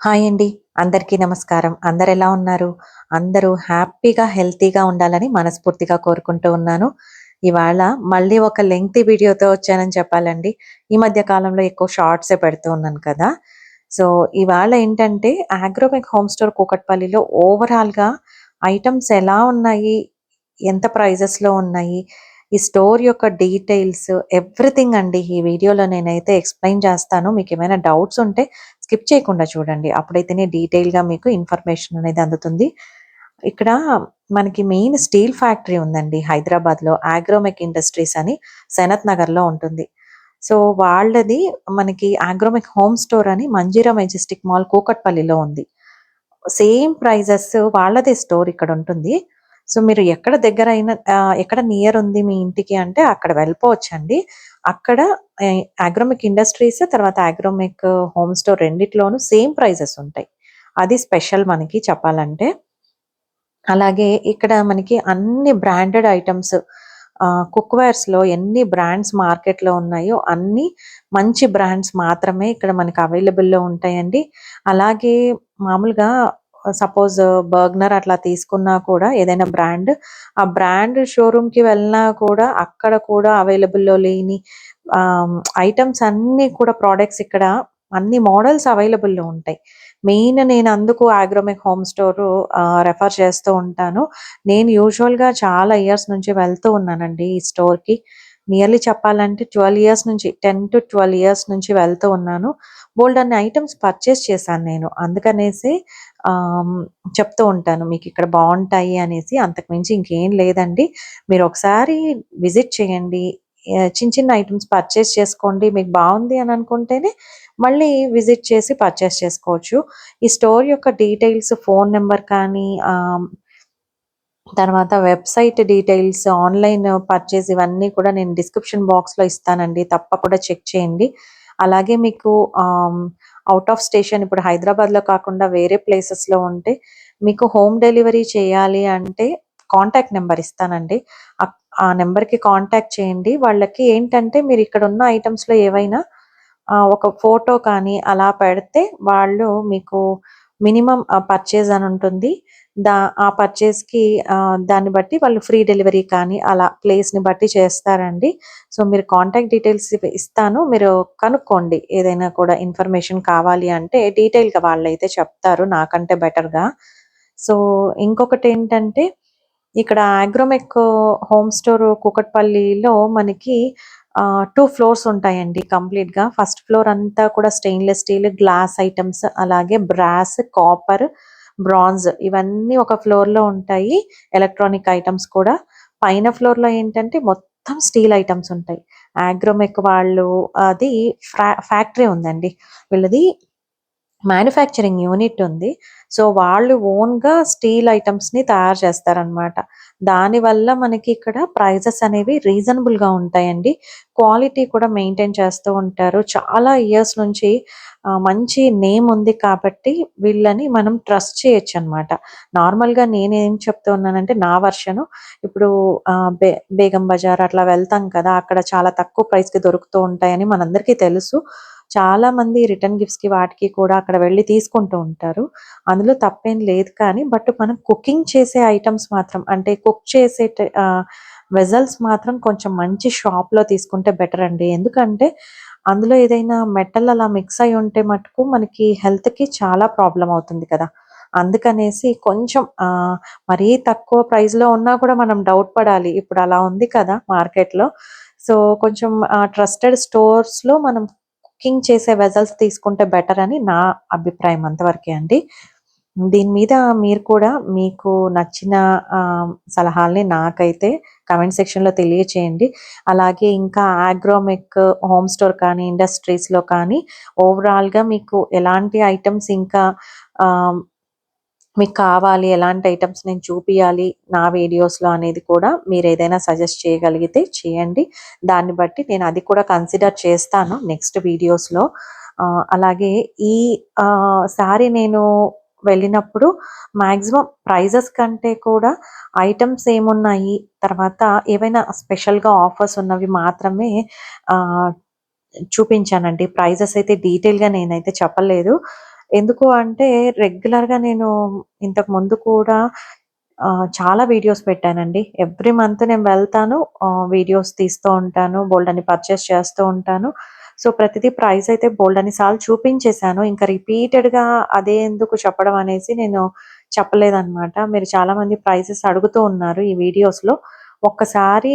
Hi అండి. అందరికీ నమస్కారం. అందరెలా ఉన్నారు? అందరూ హ్యాపీగా, హెల్తీగా ఉండాలని మనస్ఫూర్తిగా కోరుకుంటూ ఉన్నాను. ఇవాళ మళ్ళీ ఒక లెంగ్తీ వీడియోతో వచ్చానని చెప్పాలండి. ఈ మధ్య కాలంలో ఎక్కువ షార్ట్సే పెడుతూ ఉన్నాను కదా! సో, ఇవాళ ఏంటంటే ఆగ్రోమెక్ హోమ్ స్టోర్ కూకట్పల్లిలో ఓవరాల్‌గా ఐటెమ్స్ ఎలా ఉన్నాయి? ఎంత ప్రైజెస్‌లో ఉన్నాయి? ఈ స్టోర్ యొక్క డీటెయిల్స్ ఎవ్రీథింగ్ అండి. ఈ వీడియోలో నేనైతే ఎక్స్‌ప్లెయిన్ చేస్తాను. మీకేమైనా డౌట్స్ ఉంటే స్కిప్ చేయకుండా చూడండి. అప్పుడైతేనే డీటెయిల్‌గా మీకు ఇన్ఫర్మేషన్ అనేది అందుతుంది. ఇక్కడ మనకి మెయిన్ స్టీల్ ఫ్యాక్టరీ ఉందండి హైదరాబాద్‌లో. ఆగ్రోమెక్ ఇండస్ట్రీస్ అని సనత్ నగర్‌లో ఉంటుంది. సో, వాళ్ళది మనకి ఆగ్రోమెక్ హోమ్ స్టోర్ అని మంజీరా మెజెస్టిక్ మాల్ కూకట్పల్లిలో ఉంది. సేమ్ ప్రైజెస్ వాళ్ళదే స్టోర్ ఇక్కడుంటుంది. సో, మీరు ఎక్కడ దగ్గరైనా ఎక్కడ నియర్ ఉంది మీ ఇంటికి అంటే అక్కడ వెళ్ళిపోవచ్చండి. అక్కడ అగ్రోమెక్ ఇండస్ట్రీస్ తర్వాత అగ్రోమెక్ హోమ్ స్టోర్ రెండిట్లోనూ సేమ్ ప్రైజెస్ ఉంటాయి. అది స్పెషల్ మనకి చెప్పాలంటే. అలాగే ఇక్కడ మనకి అన్ని బ్రాండెడ్ ఐటెమ్స్ కుక్‌వేర్స్‌లో ఎన్ని బ్రాండ్స్ మార్కెట్‌లో ఉన్నాయో అన్ని మంచి బ్రాండ్స్ మాత్రమే ఇక్కడ మనకి అవైలబుల్‌లో ఉంటాయండి. అలాగే మామూలుగా సపోజ్ బర్గ్‌నర్ అట్లా తీసుకున్నా కూడా ఏదైనా బ్రాండ్, ఆ బ్రాండ్ షోరూమ్‌కి వెళ్ళినా కూడా అక్కడ కూడా అవైలబుల్‌లో లేని ఐటెమ్స్ అన్నీ కూడా ప్రొడక్ట్స్ ఇక్కడ అన్ని మోడల్స్ అవైలబుల్‌లో ఉంటాయి. మెయిన్ నేను అందుకు ఆగ్రోమెక్ హోమ్ స్టోరు రెఫర్ చేస్తూ ఉంటాను. నేను యూజువల్‌గా చాలా ఇయర్స్ నుంచి వెళ్తూ ఉన్నానండి ఈ స్టోర్‌కి. నియర్లీ చెప్పాలంటే 12 ఇయర్స్ నుంచి 10-12 ఇయర్స్ నుంచి వెళ్తూ ఉన్నాను. బోలెడన్ని ఐటెమ్స్ పర్చేస్ చేశాను నేను. అందుకనేసి ఆహ్, చెప్తూ ఉంటాను. మీకిక్కడ బావుంటాయి అనేసి. అంతకు మించి ఇంకేం లేదండి. మీరొకసారి విజిట్ చేయండి. చిన్న చిన్న ఐటెమ్స్ పర్చేస్ చేసుకోండి. మీకు బావుంది అని అనుకుంటేనే మళ్ళీ విజిట్ చేసి పర్చేస్ చేసుకోవచ్చు. ఈ స్టోర్ యొక్క డీటెయిల్స్, ఫోను నంబర్ కానీ తర్వాత వెబ్‌సైట్ డీటెయిల్స్, ఆన్‌లైన్ పర్చేస్ ఇవన్నీ కూడా నేను డిస్క్రిప్షన్ బాక్స్‌లో ఇస్తానండి. తప్పకుండా చెక్ చేయండి. అలాగే మీకు ఆహ్, ఔట్ ఆఫ్ స్టేషన్ ఇప్పుడు హైదరాబాద్‌లో కాకుండా వేరే ప్లేసెస్‌లో ఉంటే మీకు హోమ్ డెలివరీ చేయాలి అంటే కాంటాక్ట్ నంబర్ ఇస్తానండి. ఆ నంబర్‌కి కాంటాక్ట్ చేయండి. వాళ్ళకి ఏంటంటే మీరిక్కడున్న ఐటెమ్స్‌లో ఏవైనా ఒక ఫోటో కానీ అలా పెడితే వాళ్ళు మీకు మినిమమ్ పర్చేజ్ అని ఉంటుంది. ఆ పర్చేజ్‌కి దాన్ని బట్టి వాళ్ళు ఫ్రీ డెలివరీ కానీ అలా ప్లేస్‌ని బట్టి చేస్తారండి. సో, మీరు కాంటాక్ట్ డీటెయిల్స్ ఇస్తాను. మీరు కనుక్కోండి. ఏదైనా కూడా ఇన్ఫర్మేషన్ కావాలి అంటే డీటెయిల్‌గా వాళ్ళైతే చెప్తారు నాకంటే బెటర్‌గా. సో, ఇంకొకటేంటంటే ఇక్కడ అగ్రోమెక్ హోమ్ స్టోర్ కూకట్పల్లిలో మనకి 2 ఫ్లోర్స్ ఉంటాయండి కంప్లీట్‌గా. ఫస్ట్ ఫ్లోర్ అంతా కూడా స్టెయిన్‌లెస్ స్టీల్, గ్లాస్ ఐటెమ్స్ అలాగే బ్రాస్, కాపర్, బ్రాంజ్ ఇవన్నీ ఒక ఫ్లోర్‌లో ఉంటాయి. ఎలక్ట్రానిక్ ఐటెమ్స్ కూడా. పైన ఫ్లోర్‌లో ఏంటంటే మొత్తం స్టీల్ ఐటెమ్స్ ఉంటాయి. అగ్రోమెక్ వాళ్ళు అది ఫ్యాక్టరీ ఉందండి. వీళ్ళది మ్యానుఫ్యాక్చరింగ్ యూనిట్ ఉంది. సో, వాళ్ళు ఓన్‌గా స్టీల్ ఐటెమ్స్‌ని తయారు చేస్తారనమాట. దానివల్ల మనకి ఇక్కడ ప్రైజెస్ అనేవి రీజనబుల్‌గా ఉంటాయండి. క్వాలిటీ కూడా మెయింటైన్ చేస్తూ ఉంటారు. చాలా ఇయర్స్ నుంచి మంచి నేమ్ ఉంది కాబట్టి వీళ్ళని మనం ట్రస్ట్ చేయొచ్చనమాట. నార్మల్‌గా నేనేం చెప్తూ ఉన్నానంటే నా వర్షను ఇప్పుడు బేగం బజార్ అట్లా వెళ్తాం కదా! అక్కడ చాలా తక్కువ ప్రైస్‌కి దొరుకుతూ ఉంటాయని మనందరికీ తెలుసు. చాలామంది రిటర్న్ గిఫ్ట్స్‌కి వాటికి కూడా అక్కడ వెళ్లి తీసుకుంటూ ఉంటారు. అందులో తప్పేం లేదు కానీ, బట్ మనం కుకింగ్ చేసే ఐటెమ్స్ మాత్రం అంటే కుక్ చేసే వెసల్స్ మాత్రం కొంచెం మంచి షాప్‌లో తీసుకుంటే బెటర్ అండి. ఎందుకంటే, అందులో ఏదైనా మెటల్ అలా మిక్స్ అయ్యి ఉంటే మటుకు మనకి హెల్త్‌కి చాలా ప్రాబ్లమ్ అవుతుంది కదా! అందుకనేసి కొంచెం మరీ తక్కువ ప్రైస్‌లో ఉన్నా కూడా మనం డౌట్ పడాలి. ఇప్పుడు అలా ఉంది కదా మార్కెట్‌లో. సో, కొంచెం ట్రస్టెడ్ స్టోర్స్‌లో మనం కుకింగ్ చేసే వెసల్స్ తీసుకుంటే బెటర్ అని నా అభిప్రాయం అంతవరకే అండి. దీని మీద మీరు కూడా మీకు నచ్చిన సలహాల్ని నాకైతే కామెంట్ సెక్షన్‌లో తెలియచేయండి. అలాగే ఇంకా అగ్రోమెక్ హోమ్ స్టోర్ కానీ, ఇండస్ట్రీస్‌లో కానీ ఓవరాల్‌గా మీకు ఎలాంటి ఐటెమ్స్ ఇంకా ఆహ్, మీకు కావాలి, ఎలాంటి ఐటెమ్స్ నేను చూపియాలి నా వీడియోస్‌లో అనేది కూడా మీరేదైనా సజెస్ట్ చేయగలిగితే చేయండి. దాన్ని బట్టి నేను అది కూడా కన్సిడర్ చేస్తాను నెక్స్ట్ వీడియోస్‌లో. అలాగే ఈ సారి నేను వెళ్ళినప్పుడు మాక్సిమం ప్రైజెస్ కంటే కూడా ఐటెమ్స్ ఏమున్నాయి, తర్వాత ఏవైనా స్పెషల్‌గా ఆఫర్స్ ఉన్నవి మాత్రమే ఆహ్, చూపించానండి. ప్రైజెస్ అయితే డీటెయిల్‌గా నేనైతే చెప్పలేదు. ఎందుకు అంటే రెగ్యులర్‌గా నేను ఇంతకు ముందు కూడా చాలా వీడియోస్ పెట్టానండి. ఎవ్రీ మంత్ నేను వెళ్తాను. వీడియోస్ తీస్తూ ఉంటాను. బోలెడన్ని పర్చేస్ చేస్తూ ఉంటాను. సో, ప్రతిదీ ప్రైస్ అయితే బోలెడన్ని సార్లు చూపించేసాను. ఇంకా రిపీటెడ్‌గా అదే ఎందుకు చెప్పడం అనేసి నేను చెప్పలేదనమాట. మీరు చాలామంది ప్రైజెస్ అడుగుతూ ఉన్నారు ఈ వీడియోస్‌లో. ఒక్కసారి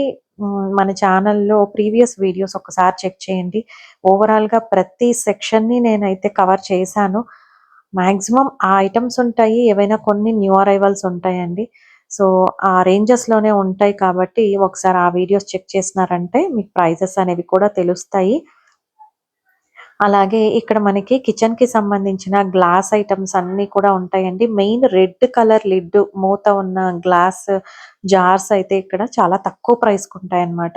మన ఛానెల్‌లో ప్రీవియస్ వీడియోస్ ఒక్కసారి చెక్ చేయండి. ఓవరాల్‌గా ప్రతి సెక్షన్‌ని నేనైతే కవర్ చేశాను. మాక్సిమం ఆ ఐటెమ్స్ ఉంటాయి. ఏవైనా కొన్ని న్యూ అరైవల్స్ ఉంటాయండి. సో, ఆ రేంజెస్‌లోనే ఉంటాయి కాబట్టి ఒకసారి ఆ వీడియోస్ చెక్ చేసినారంటే మీకు ప్రైజెస్ అనేవి కూడా తెలుస్తాయి. అలాగే ఇక్కడ మనకి కిచెన్‌కి సంబంధించిన గ్లాస్ ఐటెమ్స్ అన్నీ కూడా ఉంటాయండి. మెయిన్ రెడ్ కలర్ లిడ్ మూత ఉన్న గ్లాస్ జార్స్ అయితే ఇక్కడ చాలా తక్కువ ప్రైస్‌కుంటాయన్నమాట.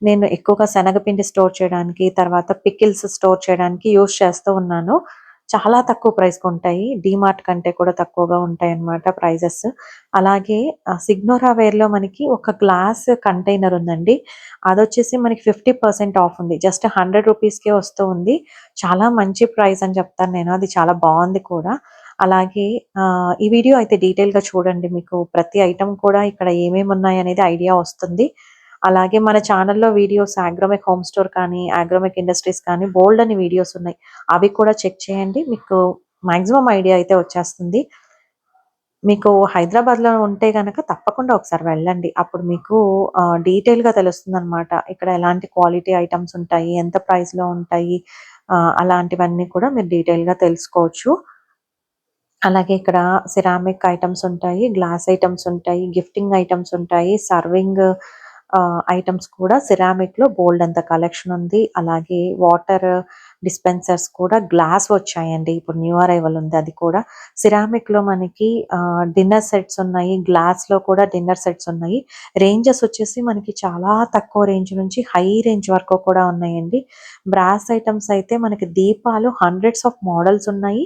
నేను ఎక్కువగా శనగపిండి స్టోర్ చేయడానికి, తర్వాత పికిల్స్ స్టోర్ చేయడానికి యూజ్ చేస్తూ ఉన్నాను. చాలా తక్కువ ప్రైస్‌కుంటాయి. డీమార్ట్ కంటే కూడా తక్కువగా ఉంటాయన్నమాట ప్రైజెస్. అలాగే సిగ్నోరా వేర్‌లో మనకి ఒక గ్లాస్ కంటైనర్ ఉందండి. అదొచ్చేసి మనకి 50% ఆఫ్ ఉంది. జస్ట్ 100 రూపీస్‌కే వస్తూ ఉంది. చాలా మంచి ప్రైస్ అని చెప్తాను నేను. అది చాలా బావుంది కూడా. అలాగే ఈ వీడియో అయితే డీటెయిల్‌గా చూడండి. మీకు ప్రతి ఐటెమ్ కూడా ఇక్కడ ఏమేమున్నాయనేది ఐడియా వస్తుంది. అలాగే మన ఛానెల్‌లో వీడియోస్ ఆగ్రోమెక్ హోమ్ స్టోర్ కానీ, ఆగ్రోమెక్ ఇండస్ట్రీస్ కానీ బోలెడన్ని వీడియోస్ ఉన్నాయి. అవి కూడా చెక్ చేయండి. మీకు మాక్సిమం ఐడియా అయితే వచ్చేస్తుంది. మీకు హైదరాబాద్‌లో ఉంటే గనక తప్పకుండా ఒకసారి వెళ్ళండి. అప్పుడు మీకు డీటెయిల్‌గా తెలుస్తుందనమాట. ఇక్కడ ఎలాంటి క్వాలిటీ ఐటెమ్స్ ఉంటాయి, ఎంత ప్రైస్‌లో ఉంటాయి, అలాంటివన్నీ కూడా మీరు డీటెయిల్‌గా తెలుసుకోవచ్చు. అలాగే ఇక్కడ సిరామిక్ ఐటెమ్స్ ఉంటాయి, గ్లాస్ ఐటెమ్స్ ఉంటాయి, గిఫ్టింగ్ ఐటెమ్స్ ఉంటాయి, సర్వింగ్ ఐటెమ్స్ కూడా సిరామిక్‌లో బోలెడంత కలెక్షన్ ఉంది. అలాగే వాటర్ డిస్పెన్సర్స్ కూడా గ్లాస్ వచ్చాయండి. ఇప్పుడు న్యూ అరైవల్ ఉంది అది కూడా. సిరామిక్‌లో మనకి డిన్నర్ సెట్స్ ఉన్నాయి. గ్లాస్‌లో కూడా డిన్నర్ సెట్స్ ఉన్నాయి. రేంజెస్ వచ్చేసి మనకి చాలా తక్కువ రేంజ్ నుంచి హై రేంజ్ వరకు కూడా ఉన్నాయండి. బ్రాస్ ఐటెమ్స్ అయితే మనకి దీపాలు హండ్రెడ్స్ ఆఫ్ మోడల్స్ ఉన్నాయి.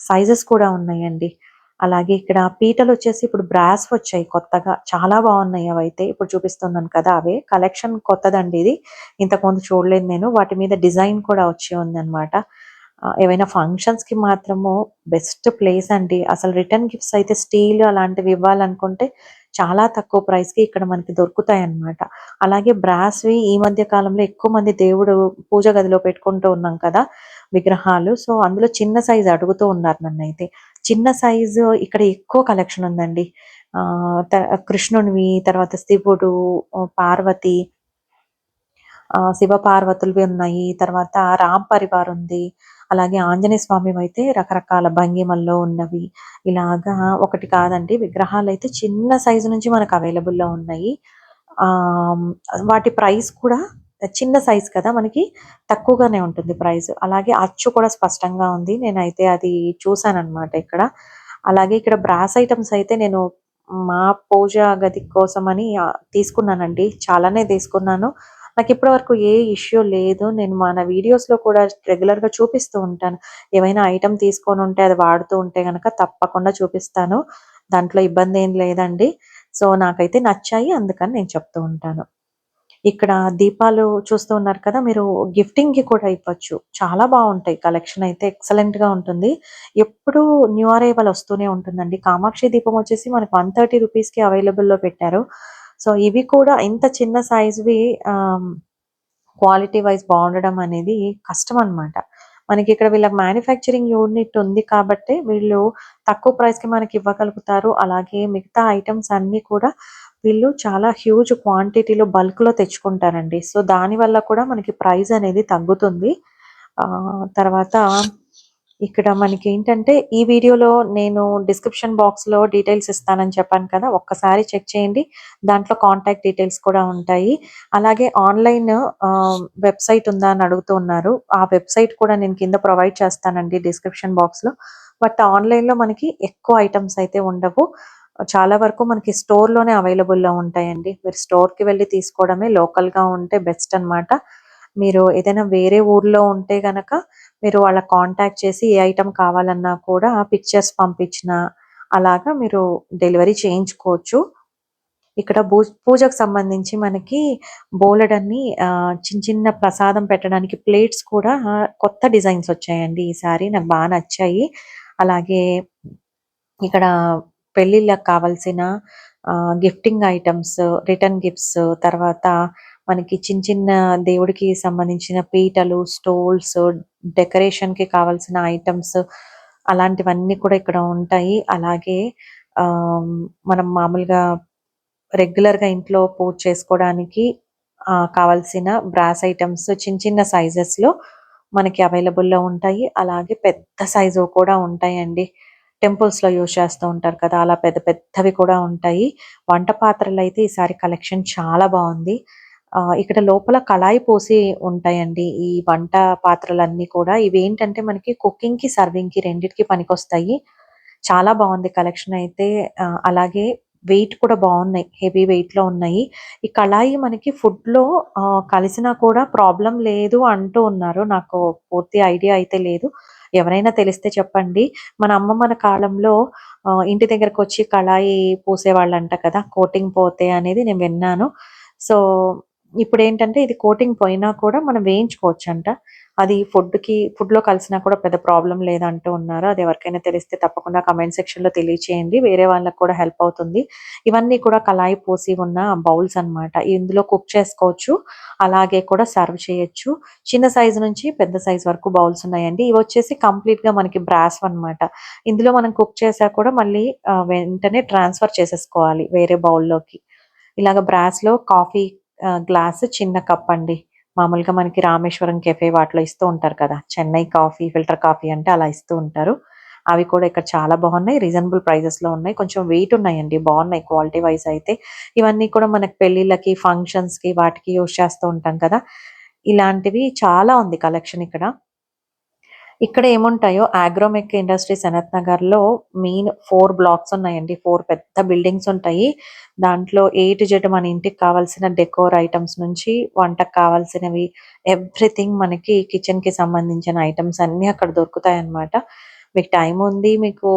సైజెస్ కూడా ఉన్నాయండి. అలాగే ఇక్కడ పీటలొచ్చేసి ఇప్పుడు బ్రాస్ వచ్చాయి కొత్తగా. చాలా బావున్నాయి అవైతే. ఇప్పుడు చూపిస్తున్నాను కదా! అవే. కలెక్షన్ కొత్తదండి ఇది. ఇంతకుముందు చూడలేదు నేను. వాటి మీద డిజైన్ కూడా వచ్చి ఉందనమాట. ఏవైనా ఫంక్షన్స్‌కి మాత్రము బెస్ట్ ప్లేస్ అండి. అసలు రిటర్న్ గిఫ్ట్స్ అయితే స్టీల్ అలాంటివి ఇవ్వాలనుకుంటే చాలా తక్కువ ప్రైస్‌కి ఇక్కడ మనకి దొరుకుతాయన్నమాట. అలాగే బ్రాస్‌వి ఈ మధ్య కాలంలో ఎక్కువ మంది దేవుడు పూజ గదిలో పెట్టుకుంటూ ఉన్నాం కదా! విగ్రహాలు. సో, అందులో చిన్న సైజ్ అడుగుతూ ఉన్నారు నన్నైతే. చిన్న సైజు ఇక్కడ ఎక్కువ కలెక్షన్ ఉందండి. ఆహ్, త కృష్ణునివి, తర్వాత శివుడు, పార్వతి, శివ పార్వతులవి ఉన్నాయి. తర్వాత రామ్ పరివార్ ఉంది. అలాగే ఆంజనేయ స్వామివైతే రకరకాల భంగిమల్లో ఉన్నవి. ఇలాగా ఒకటి కాదండి విగ్రహాలైతే చిన్న సైజు నుంచి మనకు అవైలబుల్‌లో ఉన్నాయి. ఆహ్, వాటి ప్రైస్ కూడా చిన్న సైజ్ కదా! మనకి తక్కువగానే ఉంటుంది ప్రైస్. అలాగే అచ్చు కూడా స్పష్టంగా ఉంది. నేనైతే అది చూసాననమాట ఇక్కడ. అలాగే ఇక్కడ బ్రాస్ ఐటెమ్స్ అయితే నేను మా పూజ గది కోసమని తీసుకున్నానండి. చాలానే తీసుకున్నాను. నాకిప్పటి వరకు ఏ ఇష్యూ లేదు. నేను మన వీడియోస్‌లో కూడా రెగ్యులర్‌గా చూపిస్తూ ఉంటాను. ఏవైనా ఐటెమ్ తీసుకొనుంటే అది వాడుతూ ఉంటే గనక తప్పకుండా చూపిస్తాను. దాంట్లో ఇబ్బందేం లేదండి. సో, నాకైతే నచ్చాయి. అందుకని నేను చెప్తూ ఉంటాను. ఇక్కడ దీపాలు చూస్తూ ఉన్నారు కదా! మీరు గిఫ్టింగ్‌కి కూడా ఇవ్వచ్చు. చాలా బావుంటాయి. కలెక్షన్ అయితే ఎక్సలెంట్‌గా ఉంటుంది. ఎప్పుడూ న్యూ అరైవల్ వస్తూనే ఉంటుందండి. కామాక్షి దీపం వచ్చేసి మనకు 130 రూపీస్‌కి అవైలబుల్‌లో పెట్టారు. సో, ఇవి కూడా ఇంత చిన్న సైజ్‌వి క్వాలిటీ వైస్ బావుండడం అనేది కష్టమనమాట. మనకిక్కడ వీళ్ళకి మ్యానుఫ్యాక్చరింగ్ యూనిట్ ఉంది కాబట్టే వీళ్ళు తక్కువ ప్రైస్‌కి మనకివ్వగలుగుతారు. అలాగే మిగతా ఐటెమ్స్ అన్నీ కూడా వీళ్ళు చాలా హ్యూజ్ క్వాంటిటీలో బల్క్‌లో తెచ్చుకుంటారండి. సో, దానివల్ల కూడా మనకి ప్రైస్ అనేది తగ్గుతుంది. తర్వాత ఇక్కడ మనకేంటంటే ఈ వీడియోలో నేను డిస్క్రిప్షన్ బాక్స్‌లో డీటెయిల్స్ ఇస్తానని చెప్పాను కదా! ఒక్కసారి చెక్ చేయండి. దాంట్లో కాంటాక్ట్ డీటెయిల్స్ కూడా ఉంటాయి. అలాగే ఆన్‌లైన్ వెబ్‌సైట్ ఉందా అని అడుగుతూ ఉన్నారు. ఆ వెబ్‌సైట్ కూడా నేను కింద ప్రొవైడ్ చేస్తానండి డిస్క్రిప్షన్ బాక్స్‌లో. బట్ ఆన్‌లైన్‌లో మనకి ఎక్కువ ఐటెమ్స్ అయితే ఉండవు. చాలా వరకు మనకి స్టోర్‌లోనే అవైలబుల్‌లో ఉంటాయండి. మీరు స్టోర్‌కి వెళ్లి తీసుకోవడమే లోకల్‌గా ఉంటే బెస్ట్ అనమాట. మీరు ఏదైనా వేరే ఊర్లో ఉంటే గనక మీరు వాళ్ళకి కాంటాక్ట్ చేసి ఏ ఐటెమ్ కావాలన్నా కూడా పిక్చర్స్ పంపించినా అలాగా మీరు డెలివరీ చేయించుకోవచ్చు. ఇక్కడ పూజకు సంబంధించి మనకి బోలెడన్ని చిన్న చిన్న ప్రసాదం పెట్టడానికి ప్లేట్స్ కూడా కొత్త డిజైన్స్ వచ్చాయండి ఈసారి. నాకు నచ్చాయి. అలాగే ఇక్కడ పెళ్ళిళ్ళకి కావాల్సిన గిఫ్టింగ్ ఐటెమ్స్, రిటర్న్ గిఫ్ట్స్, తర్వాత మనకి చిన్న చిన్న దేవుడికి సంబంధించిన పీటలు, స్టూల్స్, డెకరేషన్‌కి కావాల్సిన ఐటెమ్స్ అలాంటివన్నీ కూడా ఇక్కడ ఉంటాయి. అలాగే మనం మామూలుగా రెగ్యులర్‌గా ఇంట్లో పూజ చేసుకోవడానికి కావాల్సిన బ్రాస్ ఐటెమ్స్ చిన్న చిన్న సైజెస్‌లో మనకి అవైలబుల్‌లో ఉంటాయి. అలాగే పెద్ద సైజువి కూడా ఉంటాయండి. టెంపుల్స్‌లో యూజ్ చేస్తూ ఉంటారు కదా! అలా పెద్ద పెద్దవి కూడా ఉంటాయి. వంట పాత్రలైతే ఈసారి కలెక్షన్ చాలా బావుంది. ఇక్కడ లోపల కళాయి పోసి ఉంటాయండి. ఈ వంట పాత్రలన్నీ కూడా. ఇవేంటంటే మనకి కుకింగ్‌కి, సర్వింగ్‌కి రెండిటికి పనికొస్తాయి. చాలా బావుంది కలెక్షన్ అయితే. అలాగే వెయిట్ కూడా బావున్నాయి. హెవీ వెయిట్‌లో ఉన్నాయి. ఈ కళాయి మనకి ఫుడ్‌లో కలిసినా కూడా ప్రాబ్లమ్ లేదు అంటూ ఉన్నారు. నాకు పూర్తి ఐడియా అయితే లేదు. ఎవరైనా తెలిస్తే చెప్పండి. మన అమ్మమ్మల కాలంలో ఇంటి దగ్గరకొచ్చి కళాయి పూసేవాళ్ళంట కదా! కోటింగ్ పోతే అనేది నేను విన్నాను. సో, ఇప్పుడేంటంటే ఇది కోటింగ్ పోయినా కూడా మనం వేయించుకోవచ్చంట. అది ఫుడ్‌లో కలిసినా కూడా పెద్ద ప్రాబ్లమ్ లేదంటూ ఉన్నారు. అది ఎవరికైనా తెలిస్తే తప్పకుండా కామెంట్ సెక్షన్‌లో తెలియచేయండి. వేరే వాళ్ళకి కూడా హెల్ప్ అవుతుంది. ఇవన్నీ కూడా కళాయి పోసి ఉన్న బౌల్స్ అన్నమాట. ఇందులో కుక్ చేసుకోవచ్చు. అలాగే కూడా సర్వ్ చేయొచ్చు. చిన్న సైజ్ నుంచి పెద్ద సైజ్ వరకు బౌల్స్ ఉన్నాయండి. ఇవొచ్చేసి కంప్లీట్‌గా మనకి బ్రాస్‌వన్నమాట. ఇందులో మనం కుక్ చేశాక కూడా మళ్ళీ వెంటనే ట్రాన్స్‌ఫర్ చేసేసుకోవాలి వేరే బౌల్‌లోకి. ఇలాగ బ్రాస్‌లో కాఫీ గ్లాస్ చిన్న కప్పండి. మామూలుగా మనకి రామేశ్వరం కెఫే వాటిలో ఇస్తూ ఉంటారు కదా! చెన్నై కాఫీ, ఫిల్టర్ కాఫీ అంటే అలా ఇస్తూ ఉంటారు. అవి కూడా ఇక్కడ చాలా బాగున్నాయి. రీజనబుల్ ప్రైజెస్‌లో ఉన్నాయి. కొంచెం వెయిట్ ఉన్నాయండి. బాగున్నాయి క్వాలిటీ వైస్ అయితే. ఇవన్నీ కూడా మనకి పెళ్ళిళ్ళకి, ఫంక్షన్స్‌కి వాటికి యూజ్ చేస్తూ ఉంటాం కదా! ఇలాంటివి చాలా ఉంది కలెక్షన్ ఇక్కడ. ఇక్కడ ఏముంటాయో అగ్రోమెక్ ఇండస్ట్రీ సనత్ నగర్‌లో మెయిన్ 4 బ్లాక్స్ ఉన్నాయండి. 4 పెద్ద బిల్డింగ్స్ ఉంటాయి. దాంట్లో ఏ టు జెడ్ మన ఇంటికి కావాల్సిన డెకోర్ ఐటెమ్స్ నుంచి వంటకు కావాల్సినవి ఎవ్రీథింగ్ మనకి కిచెన్‌కి సంబంధించిన ఐటెమ్స్ అన్నీ అక్కడ దొరుకుతాయన్నమాట. మీకు టైం ఉంది, మీకు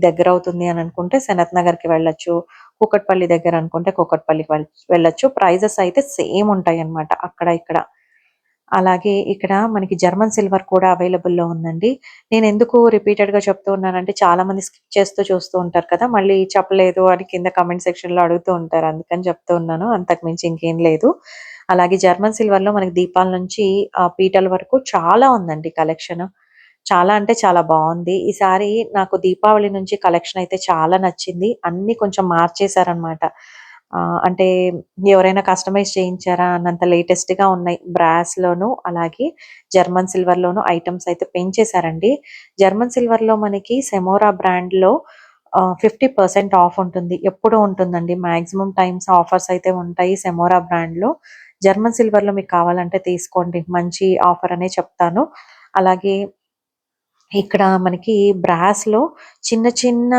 దగ్గరవుతుంది అని అనుకుంటే సనత్ నగర్‌కి వెళ్ళొచ్చు. కూకట్పల్లి దగ్గర అనుకుంటే కూకట్పల్లికి వెళ్ళొచ్చు. ప్రైజెస్ అయితే సేమ్ ఉంటాయన్నమాట అక్కడ, ఇక్కడ. అలాగే ఇక్కడ మనకి జర్మన్ సిల్వర్ కూడా అవైలబుల్‌లో ఉందండి. నేనెందుకు రిపీటెడ్‌గా చెప్తూ ఉన్నానంటే చాలామంది స్కిప్ చేస్తూ చూస్తూ ఉంటారు కదా! మళ్ళీ చెప్పలేదు అని కింద కామెంట్ సెక్షన్‌లో అడుగుతూ ఉంటారు. అందుకని చెప్తూ ఉన్నాను. అంతకు మించి ఇంకేం లేదు. అలాగే జర్మన్ సిల్వర్‌లో మనకి దీపాల నుంచి పీటల వరకు చాలా ఉందండి కలెక్షన్. చాలా అంటే చాలా బావుంది. ఈసారి నాకు దీపావళి నుంచి కలెక్షన్ అయితే చాలా నచ్చింది. అన్నీ కొంచెం మార్చేశారనమాట. అంటే ఎవరైనా కస్టమైజ్ చేయించారా అన్నంత లేటెస్ట్‌గా ఉన్నాయి. బ్రాస్‌లోను, అలాగే జర్మన్ సిల్వర్‌లోను ఐటెమ్స్ అయితే పెంచేశారండి. జర్మన్ సిల్వర్‌లో మనకి సెమోరా బ్రాండ్‌లో 50% ఆఫ్ ఉంటుంది. ఎప్పుడూ ఉంటుందండి. మాక్సిమం టైమ్స్ ఆఫర్స్ అయితే ఉంటాయి సెమోరా బ్రాండ్‌లో. జర్మన్ సిల్వర్‌లో మీకు కావాలంటే తీసుకోండి. మంచి ఆఫర్ అనే చెప్తాను. అలాగే ఇక్కడ మనకి బ్రాస్‌లో చిన్న చిన్న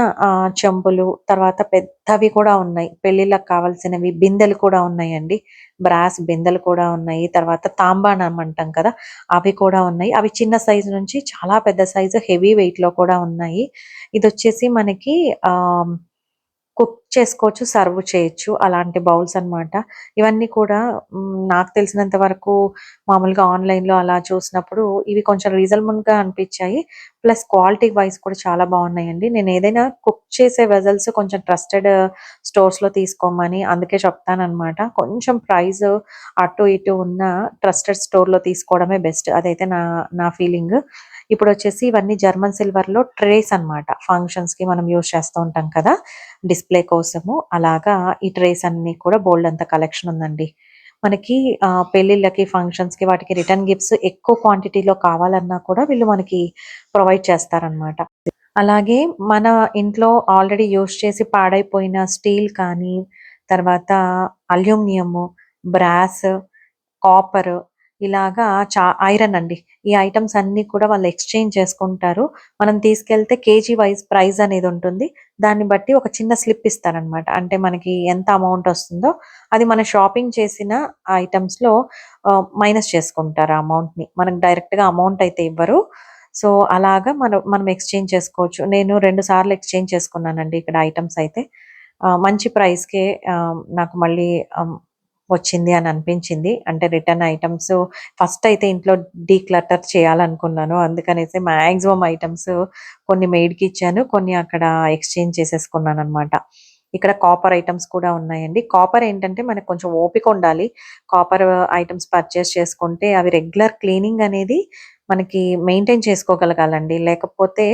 చెంబులు, తర్వాత పెద్దవి కూడా ఉన్నాయి. పెళ్ళిళ్ళకి కావాల్సినవి బిందెలు కూడా ఉన్నాయండి. బ్రాస్ బిందెలు కూడా ఉన్నాయి. తర్వాత తాంబాణం అంటాం కదా! అవి కూడా ఉన్నాయి. అవి చిన్న సైజు నుంచి చాలా పెద్ద సైజు హెవీ వెయిట్‌లో కూడా ఉన్నాయి. ఇదొచ్చేసి మనకి ఆహ్ కుక్ చేసుకోవచ్చు, సర్వ్ చేయొచ్చు. అలాంటి బౌల్స్ అన్నమాట. ఇవన్నీ కూడా నాకు తెలిసినంత వరకు మామూలుగా ఆన్‌లైన్‌లో అలా చూసినప్పుడు ఇవి కొంచెం రీజనబుల్‌గా అనిపిచ్చాయి. ప్లస్ క్వాలిటీ వైస్ కూడా చాలా బావున్నాయండి. నేనేదైనా కుక్ చేసే వెసల్స్ కొంచెం ట్రస్టెడ్ స్టోర్స్‌లో తీసుకోమని అందుకే చెప్తాననమాట. కొంచెం ప్రైస్ అటు ఇటు ఉన్న ట్రస్టెడ్ స్టోర్‌లో తీసుకోవడమే బెస్ట్. అదైతే నా నా ఫీలింగ్. ఇప్పుడొచ్చేసి ఇవన్నీ జర్మన్ సిల్వర్‌లో ట్రేస్ అన్నమాట. ఫంక్షన్స్‌కి మనం యూజ్ చేస్తూ ఉంటాం కదా! డిస్‌ప్లే కోసము. అలాగా ఈ ట్రేస్ అన్నీ కూడా బోలెడంత కలెక్షన్ ఉందండి. మనకి పెళ్ళిళ్ళకి, ఫంక్షన్స్‌కి వాటికి రిటర్న్ గిఫ్ట్స్ ఎక్కువ క్వాంటిటీలో కావాలన్నా కూడా వీళ్ళు మనకి ప్రొవైడ్ చేస్తారనమాట. అలాగే మన ఇంట్లో ఆల్రెడీ యూజ్ చేసి పాడైపోయిన స్టీల్ కానీ, తర్వాత అల్యూమినియము, బ్రాస్, కాపరు ఇలాగా ఐరన్ అండి. ఈ ఐటెమ్స్ అన్నీ కూడా వాళ్ళు ఎక్స్‌చేంజ్ చేసుకుంటారు. మనం తీసుకెళ్తే కేజీ వైస్ ప్రైస్ అనేదుంటుంది. దాన్ని బట్టి ఒక చిన్న స్లిప్ ఇస్తారనమాట. అంటే మనకి ఎంత అమౌంట్ ఒస్తుందో అది మన షాపింగ్ చేసిన ఐటెమ్స్‌లో మైనస్ చేసుకుంటారు ఆ అమౌంట్‌ని. మనకు డైరెక్ట్‌గా అమౌంట్ అయితే ఇవ్వరు. సో, అలాగా మనం ఎక్స్‌చేంజ్ చేసుకోవచ్చు. నేను 2 సార్లు ఎక్స్‌చేంజ్ చేసుకున్నానండి ఇక్కడ ఐటెమ్స్ అయితే. మంచి ప్రైస్‌కే నాకు మళ్ళీ వచ్చింది అని అనిపించింది. అంటే రిటర్న్ ఐటెమ్స్ ఫస్ట్ అయితే ఇంట్లో డీక్లటర్ చేయాలనుకున్నాను. అందుకనేసి మాక్సిమం ఐటెమ్స్ కొన్ని మెయిడ్‌కి ఇచ్చాను. కొన్ని అక్కడ ఎక్స్‌చేంజ్ చేసేసుకున్నాననమాట. ఇక్కడ కాపర్ ఐటెమ్స్ కూడా ఉన్నాయండి. కాపర్ ఏంటంటే మనకు కొంచెం ఓపిక ఉండాలి. కాపర్ ఐటెమ్స్ పర్చేస్ చేసుకుంటే అవి రెగ్యులర్ క్లీనింగ్ అనేది మనకి మెయింటైన్ చేసుకోగలగాలండి. లేకపోతే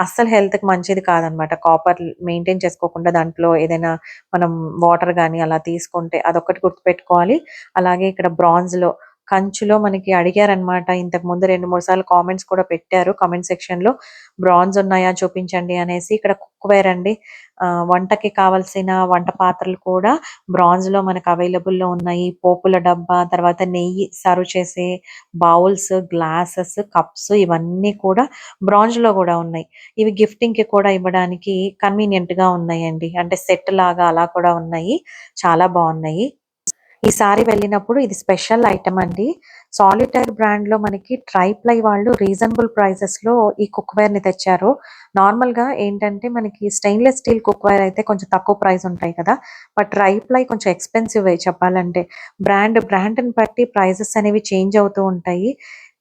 అస్సలు హెల్త్‌కి మంచిది కాదనమాట. కాపర్ మెయింటైన్ చేసుకోకుండా దాంట్లో ఏదైనా మనం వాటర్ గాని అలా తీసుకుంటే అదొక్కటి గుర్తుపెట్టుకోవాలి. అలాగే ఇక్కడ బ్రాంజ్‌లో, కంచులో మనకి అడిగారనమాట. ఇంతకుముందు 2, 3 సార్లు కామెంట్స్ కూడా పెట్టారు కామెంట్ సెక్షన్‌లో. బ్రాంజ్ ఉన్నాయా చూపించండి అనేసి. ఇక్కడ కుక్‌వేర్ అండి. వంటకి కావాల్సిన వంట పాత్రలు కూడా బ్రాంజ్‌లో మనకు అవైలబుల్‌లో ఉన్నాయి. పోపుల డబ్బా, తర్వాత నెయ్యి సర్వ్ చేసే బౌల్స్, గ్లాసెస్, కప్స్ ఇవన్నీ కూడా బ్రాంజ్‌లో గూడా ఉన్నాయి. ఇవి గిఫ్టింగ్‌కి కూడా ఇవ్వడానికి కన్వీనియంట్‌గా ఉన్నాయండి. అంటే సెట్ లాగా అలా కూడా ఉన్నాయి. చాలా బావున్నాయి. ఈసారి వెళ్ళినప్పుడు ఇది స్పెషల్ ఐటెమ్ అండి. సాలిటైర్ బ్రాండ్‌లో మనకి ట్రైప్లై వాళ్ళు రీజనబుల్ ప్రైసెస్‌లో ఈ కుక్‌వేర్‌ని తెచ్చారు. నార్మల్‌గా ఏంటంటే మనకి స్టెయిన్‌లెస్ స్టీల్ కుక్‌వేర్ అయితే కొంచెం తక్కువ ప్రైస్ ఉంటాయి కదా! బట్ ట్రైప్లై కొంచెం ఎక్స్‌పెన్సివే చెప్పాలంటే. బ్రాండ్‌ని బట్టి ప్రైజెస్ అనేవి చేంజ్ అవుతూ ఉంటాయి.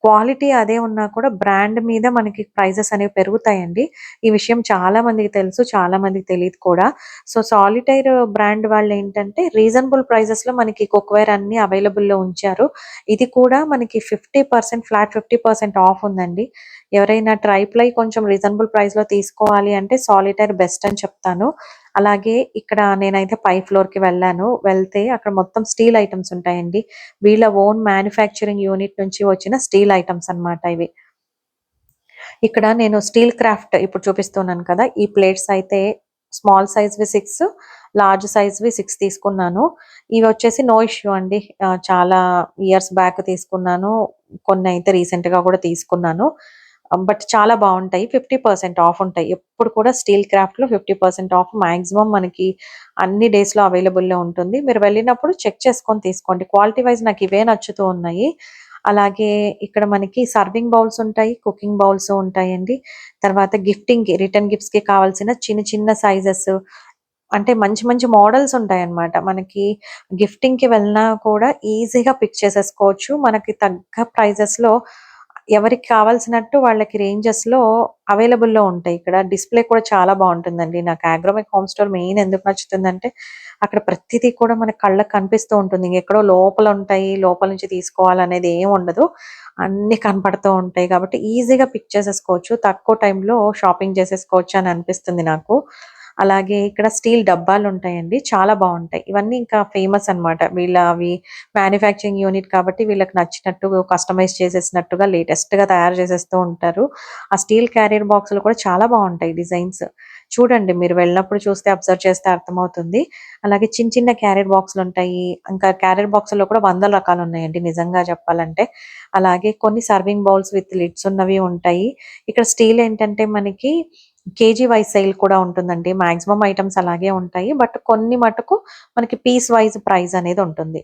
క్వాలిటీ అదే ఉన్నా కూడా బ్రాండ్ మీద మనకి ప్రైజెస్ అనేవి పెరుగుతాయండి. ఈ విషయం చాలా మందికి తెలుసు. చాలా మందికి తెలీదు కూడా. సో, సాలిటైర్ బ్రాండ్ వాళ్ళేంటంటే రీజనబుల్ ప్రైజెస్‌లో మనకి కుక్‌వేర్ అన్నీ అవైలబుల్‌లో ఉంచారు. ఇది కూడా మనకి 50% ఫ్లాట్ 50% ఆఫ్ ఉందండి. ఎవరైనా ట్రైప్లై కొంచెం రీజనబుల్ ప్రైస్‌లో తీసుకోవాలి అంటే సాలిటైర్ బెస్ట్ అని చెప్తాను. అలాగే ఇక్కడ నేనైతే పై ఫ్లోర్‌కి వెళ్ళాను. వెళ్తే అక్కడ మొత్తం స్టీల్ ఐటెమ్స్ ఉంటాయండి. వీళ్ళ ఓన్ మ్యానుఫ్యాక్చరింగ్ యూనిట్ నుంచి వచ్చిన స్టీల్ ఐటెమ్స్ అన్నమాట ఇవి. ఇక్కడ నేను స్టీల్ క్రాఫ్ట్ ఇప్పుడు చూపిస్తున్నాను కదా! ఈ ప్లేట్స్ అయితే స్మాల్ సైజ్‌వి 6, లార్జ్ సైజ్‌వి 6 తీసుకున్నాను. ఇవొచ్చేసి నో ఇష్యూ అండి. చాలా ఇయర్స్ బ్యాక్ తీసుకున్నాను. కొన్నయితే రీసెంట్‌గా కూడా తీసుకున్నాను. బట్ చాలా బావుంటాయి. 50% ఆఫ్ ఉంటాయి. ఎప్పుడు కూడా స్టీల్ క్రాఫ్ట్‌లో 50% ఆఫ్ మాక్సిమం మనకి అన్ని డేస్‌లో అవైలబుల్‌లో ఉంటుంది. మీరు వెళ్ళినప్పుడు చెక్ చేసుకొని తీసుకోండి. క్వాలిటీ వైస్ నాకు ఇవే నచ్చుతూ ఉన్నాయి. అలాగే ఇక్కడ మనకి సర్వింగ్ బౌల్స్ ఉంటాయి. కుకింగ్ బౌల్స్ ఉంటాయండి. తర్వాత గిఫ్టింగ్‌కి రిటర్న్ గిఫ్ట్స్‌కి కావాల్సిన చిన్న చిన్న సైజెస్ అంటే మంచి మంచి మోడల్స్ ఉంటాయన్నమాట. మనకి గిఫ్టింగ్‌కి వెళ్ళినా కూడా ఈజీగా పిక్ చేసేసుకోవచ్చు. మనకి తగ్గ ప్రైజెస్‌లో ఎవరికి కావాల్సినట్టు వాళ్ళకి రేంజెస్‌లో అవైలబుల్‌లో ఉంటాయి. ఇక్కడ డిస్‌ప్లే కూడా చాలా బావుంటుందండి. నాకు అగ్రోమెక్ హోమ్ స్టోర్ మెయిన్ ఎందుకు నచ్చుతుందంటే అక్కడ ప్రతిదీ కూడా మన కళ్ళకి కనిపిస్తూ ఉంటుంది. ఎక్కడో లోపల ఉంటాయి. లోపల నుంచి తీసుకోవాలనేది ఏమి ఉండదు. అన్నీ కనపడుతూ ఉంటాయి. కాబట్టి ఈజీగా పిక్ చేసేసుకోవచ్చు. తక్కువ టైంలో షాపింగ్ చేసేసుకోవచ్చు అని అనిపిస్తుంది నాకు. అలాగే ఇక్కడ స్టీల్ డబ్బాలుంటాయండి. చాలా బావుంటాయి. ఇవన్నీ ఇంకా ఫేమస్ అన్నమాట. వీళ్ళ అవి మ్యానుఫ్యాక్చరింగ్ యూనిట్ కాబట్టి వీళ్ళకి నచ్చినట్టు కస్టమైజ్ చేసేసినట్టుగా లేటెస్ట్‌గా తయారు చేసేస్తూ ఉంటారు. ఆ స్టీల్ క్యారియర్ బాక్సులు కూడా చాలా బావుంటాయి డిజైన్స్. చూడండి మీరు వెళ్ళినప్పుడు చూస్తే అబ్జర్వ్ చేస్తే అర్థమవుతుంది. అలాగే చిన్న చిన్న క్యారియర్ బాక్సులుంటాయి. ఇంకా క్యారియర్ బాక్సుల్లో కూడా వందల రకాలున్నాయండి నిజంగా చెప్పాలంటే. అలాగే కొన్ని సర్వింగ్ బౌల్స్ విత్ లిడ్స్ ఉన్నవి ఉంటాయి. ఇక్కడ స్టీల్ ఏంటంటే మనకి కేజీ వైస్ సేల్ కూడా ఉంటుందండి. మాక్సిమం ఐటెమ్స్ అలాగే ఉంటాయి. బట్ కొన్ని మటుకు మనకి పీస్ వైస్ ప్రైస్ అనేది ఉంటుంది.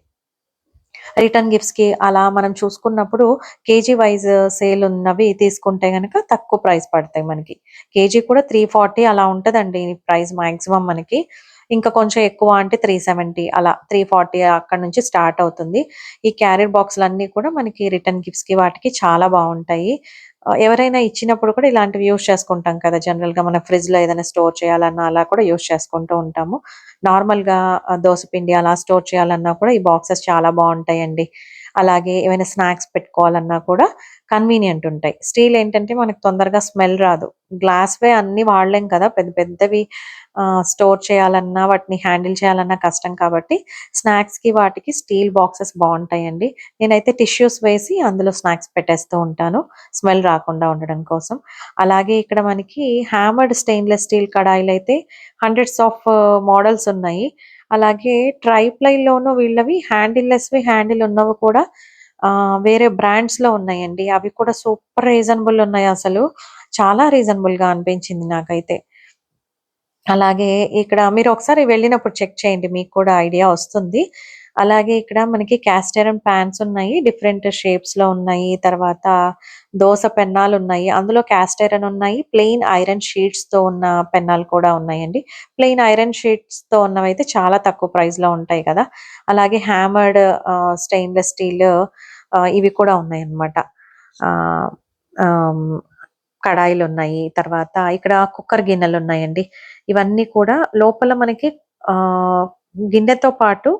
రిటర్న్ గిఫ్ట్స్‌కి అలా మనం చూసుకున్నప్పుడు కేజీ వైస్ సేల్ ఉన్నవి తీసుకుంటే గనక తక్కువ ప్రైస్ పడతాయి మనకి. కేజీ కూడా 340 అలా ఉంటదండి ప్రైస్ మాక్సిమం మనకి. ఇంకా కొంచెం ఎక్కువ అంటే 370 అలా 340 అక్కడి నుంచి స్టార్ట్ అవుతుంది. ఈ క్యారియర్ బాక్సులన్నీ కూడా మనకి రిటర్న్ గిఫ్ట్స్‌కి వాటికి చాలా బావుంటాయి. ఎవరైనా ఇచ్చినప్పుడు కూడా ఇలాంటివి యూజ్ చేసుకుంటాం కదా! జనరల్‌గా మన ఫ్రిడ్జ్‌లో ఏదైనా స్టోర్ చేయాలన్నా అలా కూడా యూజ్ చేసుకుంటూ ఉంటాము. నార్మల్‌గా దోస పిండి అలా స్టోర్ చేయాలన్నా కూడా ఈ బాక్సెస్ చాలా బావుంటాయండి. అలాగే ఏమైనా స్నాక్స్ పెట్టుకోవాలన్నా కూడా కన్వీనియంట్ ఉంటాయి. స్టీల్ ఏంటంటే మనకు తొందరగా స్మెల్ రాదు. గ్లాస్‌వే అన్నీ వాడలేం కదా! పెద్ద పెద్దవి స్టోర్ చేయాలన్నా, వాటిని హ్యాండిల్ చేయాలన్నా కష్టం కాబట్టి స్నాక్స్‌కి వాటికి స్టీల్ బాక్సెస్ బావుంటాయండి. నేనైతే టిష్యూస్ వేసి అందులో స్నాక్స్ పెట్టేస్తూ ఉంటాను. స్మెల్ రాకుండా ఉండడం కోసం. అలాగే ఇక్కడ మనకి హ్యామర్డ్ స్టెయిన్‌లెస్ స్టీల్ కడాయిలైతే హండ్రెడ్స్ ఆఫ్ మోడల్స్ ఉన్నాయి. అలాగే ట్రైప్లైలోను వీళ్ళవి హ్యాండిల్లెస్‌వి, హ్యాండిల్ ఉన్నవి కూడా వేరే బ్రాండ్స్‌లో ఉన్నాయండి. అవి కూడా సూపర్ రీజనబుల్ ఉన్నాయసలు. చాలా రీజనబుల్‌గా అనిపించింది నాకైతే. అలాగే ఇక్కడ మీరొకసారి వెళ్ళినప్పుడు చెక్ చేయండి. మీకు కూడా ఐడియా వస్తుంది. అలాగే ఇక్కడ మనకి క్యాస్ట్ ఐరన్ పాన్స్ ఉన్నాయి. డిఫరెంట్ షేప్స్‌లో ఉన్నాయి. తర్వాత దోస పెన్నాలున్నాయి. అందులో క్యాస్ట్ ఐరన్ ఉన్నాయి. ప్లెయిన్ ఐరన్ షీట్స్‌తో ఉన్న పెన్నాలు కూడా ఉన్నాయండి. ప్లెయిన్ ఐరన్ షీట్స్‌తో ఉన్నవైతే చాలా తక్కువ ప్రైస్‌లో ఉంటాయి కదా! అలాగే హ్యామర్డ్ స్టెయిన్‌లెస్ స్టీల్ ఇవి కూడా ఉన్నాయన్నమాట. ఆహ్, ఆహ్, కడాయిలున్నాయి. తర్వాత ఇక్కడ కుక్కర్ గిన్నెలున్నాయండి. ఇవన్నీ కూడా లోపల మనకి ఆహ్, గిన్నెతో పాటు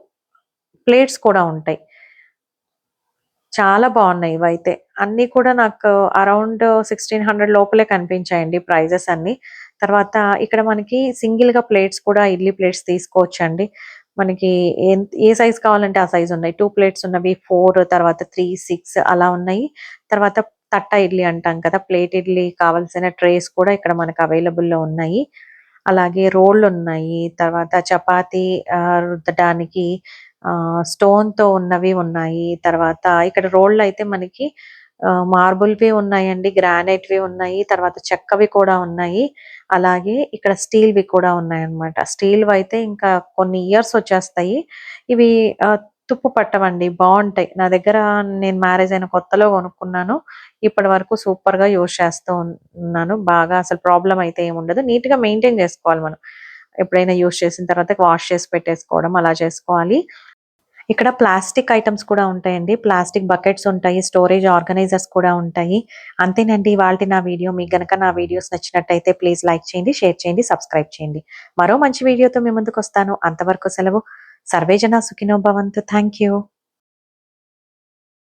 ప్లేట్స్ కూడా ఉంటాయి. చాలా బావున్నాయి ఇవైతే. అన్నీ కూడా నాకు అరౌండ్ 1600 లోపలే కనిపించాయండి ప్రైజెస్ అన్నీ. తర్వాత ఇక్కడ మనకి సింగిల్‌గా ప్లేట్స్ కూడా ఇడ్లీ ప్లేట్స్ తీసుకోవచ్చండి. మనకి ఏ సైజ్ కావాలంటే ఆ సైజ్ ఉన్నాయి. 2 ప్లేట్స్ ఉన్నవి 4 తర్వాత 3, 6 అలా ఉన్నాయి. తర్వాత తట్ట ఇడ్లీ అంటాం కదా! ప్లేట్ ఇడ్లీ కావాల్సిన ట్రేస్ కూడా ఇక్కడ మనకు అవైలబుల్‌లో ఉన్నాయి. అలాగే రోళ్ళున్నాయి. తర్వాత చపాతీ రుద్దడానికి స్టోన్‌తో ఉన్నవి ఉన్నాయి. తర్వాత ఇక్కడ రోళ్ళయితే మనకి మార్బుల్‌వి ఉన్నాయండి. గ్రానైట్‌వి ఉన్నాయి. తర్వాత చెక్కవి కూడా ఉన్నాయి. అలాగే ఇక్కడ స్టీల్‌వి కూడా ఉన్నాయన్నమాట. స్టీల్‌వయితే ఇంకా కొన్ని ఇయర్స్ వచ్చేస్తాయి. ఇవి తుప్పు పట్టవండి. బావుంటాయి. నా దగ్గర నేను మ్యారేజ్ అయిన కొత్తలో కొనుక్కున్నాను. ఇప్పటి వరకు సూపర్‌గా యూజ్ చేస్తూ ఉన్నాను. బాగా అసలు ప్రాబ్లమ్ అయితే ఏముండదు. నీట్‌గా మెయింటైన్ చేసుకోవాలి మనం. ఎప్పుడైనా యూజ్ చేసిన తర్వాత వాష్ చేసి పెట్టేసుకోవడం అలా చేసుకోవాలి. ఇక్కడ ప్లాస్టిక్ ఐటెమ్స్ కూడా ఉంటాయండి. ప్లాస్టిక్ బకెట్స్ ఉంటాయి. స్టోరేజ్ ఆర్గనైజర్స్ కూడా ఉంటాయి. అంతేనండి ఇవాల్టి నా వీడియో. మీకు గనక నా వీడియోస్ నచ్చినట్టయితే ప్లీజ్ లైక్ చేయండి, షేర్ చేయండి, సబ్స్క్రైబ్ చేయండి. మరో మంచి వీడియోతో మీ ముందుకొస్తాను. అంతవరకు సెలవు. సర్వే జన సుఖినో భవంతు. Thank you.